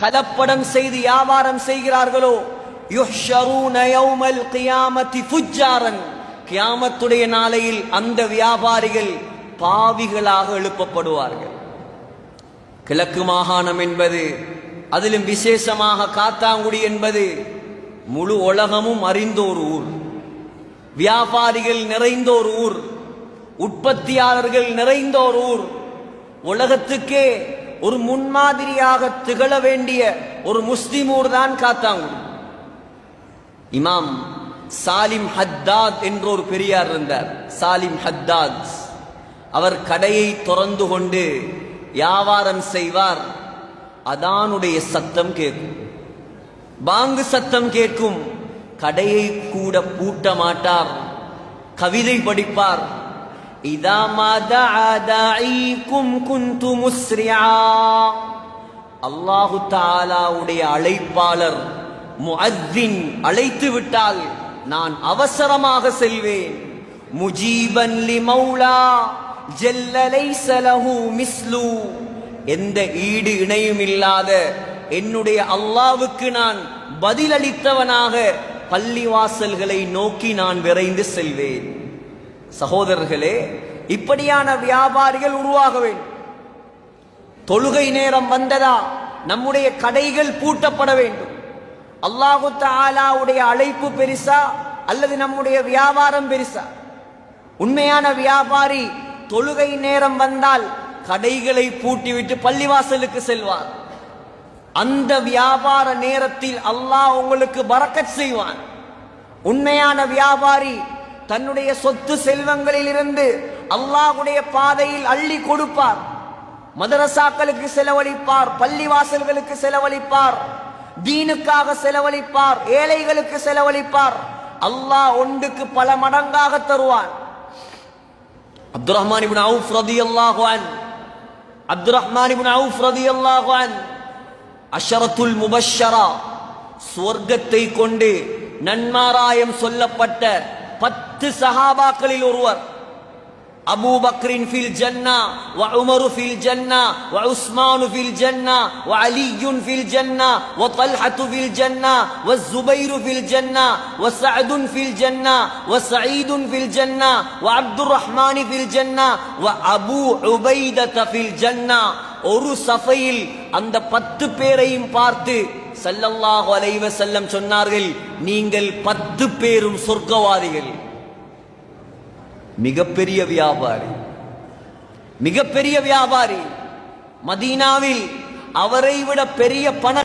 கலப்படம் செய்து வியாபாரம் செய்கிறார்களோ யுஹ்ஷரூன யௌமல் கியாமத்தி ஃபுஜ்ஜாரன், கியாமத்துடைய நாளையில் அந்த வியாபாரிகள் பாவிகளாக எழுப்பப்படுவார்கள். கிழக்கு மாகாணம் என்பது, அதிலும் விசேஷமாக காத்தாங்குடி என்பது முழு உலகமும் அறிந்த ஒரு ஊர், வியாபாரிகள் நிறைந்த ஒரு ஊர், உற்பத்தியாளர்கள் நிறைந்த ஒரு ஊர், உலகத்துக்கே ஒரு முன்மாதிரியாக திகழ வேண்டிய ஒரு முஸ்லிம் ஊர் தான் காத்தாங்குடி. இமாம் சாலிம் ஹத்தாத் என்ற ஒரு பெரியார் இருந்தார். சாலிம் ஹத்தாத் அவர் கடையை திறந்து கொண்டு வியாபாரம் செய்வார். அதானுடைய சத்தம் கேட்கும், பாங்கு சத்தம் கேட்கும், கடையை கூட பூட்ட மாட்டார், கவிதை படிப்பார். இதா மதஅதாயிக்கும் குந்து முஸ்ரிஆ, அல்லாஹு தஆலாவுடைய அழைப்பாளர் முஅத்தின் அழைத்து விட்டால் நான் அவசரமாக செல்வேன். முஜீபன் லிமௌலா ஜல்ல லைஸ லஹு மிஸ்லு, எந்த ஈடு இணையும் இல்லாத என்னுடைய அல்லாஹ்வுக்கு நான் பதிலளித்தவனாக பள்ளிவாசல்களை நோக்கி நான் விரைந்து செல்வேன். சகோதரர்களே, இப்படியான வியாபாரிகள் உருவாக வேண்டும். தொழுகை நேரம் வந்ததா நம்முடைய கடைகள் பூட்டப்பட வேண்டும். அல்லாஹு தஆலாவுடைய அழைப்பு பெரிசா அல்லது நம்முடைய வியாபாரம் பெரிசா? உண்மையான வியாபாரி தொழுகை நேரம் வந்தால் கடைகளை பூட்டிவிட்டு பள்ளிவாசலுக்கு செல்வார். அந்த வியாபார நேரத்தில் அல்லாஹ் உங்களுக்கு பரக்கத் செய்வான். உண்மையான வியாபாரி தன்னுடைய சொத்து செல்வங்களில் இருந்து அல்லாஹ்வுடைய பாதையில் அள்ளி கொடுப்பார். மதரசாக்களுக்கு செலவழிப்பார், பள்ளிவாசல்களுக்கு செலவழிப்பார், தீனுக்காக செலவழிப்பார், ஏழைகளுக்கு செலவழிப்பார். அல்லாஹ் ஒன்றுக்கு பல மடங்காக தருவான். அப்துர்ரஹ்மான் இப்னு அவுஃப் ரலியல்லாஹு அன்ஹு, அப்துர்ரஹ்மான் இப்னு அவுஃப் ரலியல்லாஹு அன்ஹு அஷரத்துல் முபஷ்ஷரா, சுவர்க்கத்தை கொண்டு நன்மாராயம் சொல்லப்பட்ட 10 சஹாபாக்களில் ஒருவர். அபூ பக்ரின் ஃபில் ஜன்னா வ உமரு ஃபில் ஜன்னா வ உஸ்மானு ஃபில் ஜன்னா வ அலியுன் ஃபில் ஜன்னா வ தல்ஹத்து ஃபில் ஜன்னா வ ஸுபைரு ஃபில் ஜன்னா வ ஸஅதுன் ஃபில் ஜன்னா வ ஸஈதுன் ஃபில் ஜன்னா வ அப்துர்ரஹ்மான் ஃபில் ஜன்னா வ அபூ உபைதத ஃபில் ஜன்னா. ஒரு சஃபையில் அந்த 10 பேரையும் பார்த்து ஸல்லல்லாஹு அலைஹி வஸல்லம் சொன்னார்கள், நீங்கள் 10 பேரும் சொர்க்கவாதிகள். மிகப்பெரிய வியாபாரி, மிகப்பெரிய வியாபாரி. மதீனாவில் அவரை விட பெரிய பண